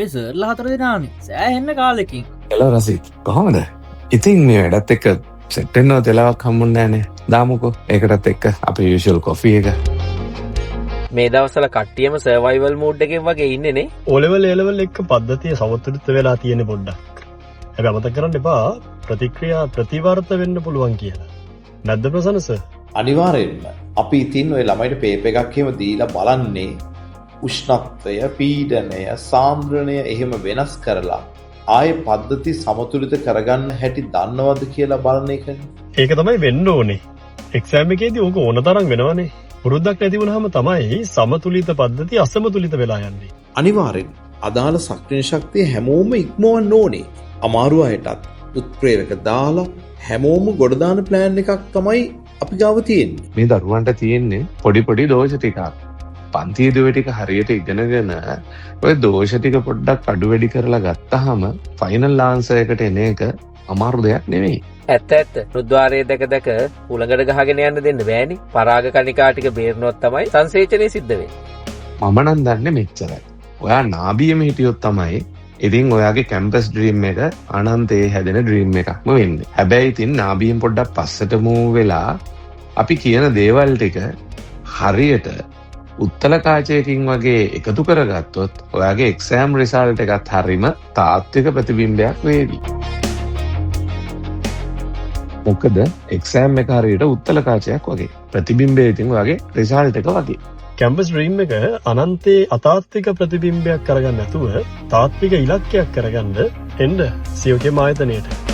අපේ සර්ලා 4 දෙනානේ සෑහෙන්න කාලෙකින්. එල රසිත් කොහොමද? ඉතින් මේ වැඩත් එක්ක සෙට් වෙන්නව තෙලාවක් හම්බුන්නේ නැහනේ. දාමුකෝ ඒකටත් එක්ක අපේ යූෂුවල් කොෆි එක. මේ දවස්වල කට්ටියම සර්වයිවල් මූඩ් එකෙන් වගේ ඉන්නේ නේ. ඕලෙවල් ඒලෙවල් එක්ක පද්ධතිය සමතුලිත වෙලා තියෙන පොඩ්ඩක්. හැබැයි අමතක කරන්න එපා ප්‍රතික්‍රියා ප්‍රතිවර්ත වෙන්න පුළුවන් කියලා. නැද්ද ප්‍රසන්න සර්? අනිවාර්යෙන්ම. අපි ඉතින් ඔය ළමයිට පේපර් එකක් එහෙම දීලා බලන්නේ උෂ්ණත්වය, පීඩනය, සාන්ද්‍රණය එහෙම වෙනස් කරලා ආයේ පද්ධති සමතුලිත කරගන්න හැටි දන්නවද කියලා බලන එකනේ. ඒක තමයි වෙන්න ඕනේ. එක්සෑම් එකේදී ඕක ඕන තරම් වෙනවනේ. පුරුද්දක් නැති වුනහම තමයි සමතුලිත පද්ධතිය අසමතුලිත වෙලා යන්නේ. අනිවාර්යෙන්. අදාළ සක්‍රිය ශක්තිය හැමෝම ඉක්මවන්න ඕනේ. අමාරු අයටත් උත්ප්‍රේරක දාලා හැමෝම ගොඩ දාන ප්ලෑන් එකක් තමයි අපි ගාව තියෙන්නේ. මේ දරුවන්ට තියෙන්නේ පොඩි පොඩි දෝෂ ටිකක්. පන්තියේ දුවේ ටික හරියට ඉගෙනගෙන ඔය දෝෂ ටික පොඩ්ඩක් අඩු වැඩි කරලා ගත්තාම ෆයිනල් ආන්සර් එකට එන එක අමාරු දෙයක් නෙවෙයි. ඇත්ත රුද්වාරයේ දැක උලඟට ගහගෙන යන්න දෙන්න බෑනේ. පරාග කණිකා ටික බේරනොත් තමයි සංසේචනය සිද්ධ වෙන්නේ. මම නම් දන්නේ මෙච්චරයි. ඔයා නාබියෙම හිටියොත් තමයි ඉතින් ඔයාගේ කැම්පස් ඩ්‍රීම් එක අනන්තයේ හැදෙන ඩ්‍රීම් එකක්ම වෙන්නේ. හැබැයි ඉතින් නාබියෙන් පොඩ්ඩක් පස්සට මූව් වෙලා අපි කියන දේවල් ටික හරියට උත්තල කාචයකින් වගේ එකතු කරගත්තොත් ඔයාගේ එක්සෑම් රිසල්ට් එකත් හරිම තාත්වික ප්‍රතිබිම්බයක් වේවි. මොකද එක්සෑම් එක හරියට උත්තල කාචයක් වගේ. ප්‍රතිබිම්බය ඉතින් ඔයාගේ රිසල්ට් එක වගේ. කැම්පස් ඩ්‍රීම් එක අනන්තයේ අතාත්වික ප්‍රතිබිම්බයක් කරගන්න නැතුව තාත්වික ඉලක්කයක් කරගන්න එන්න සියෝගේ ආයතනයට.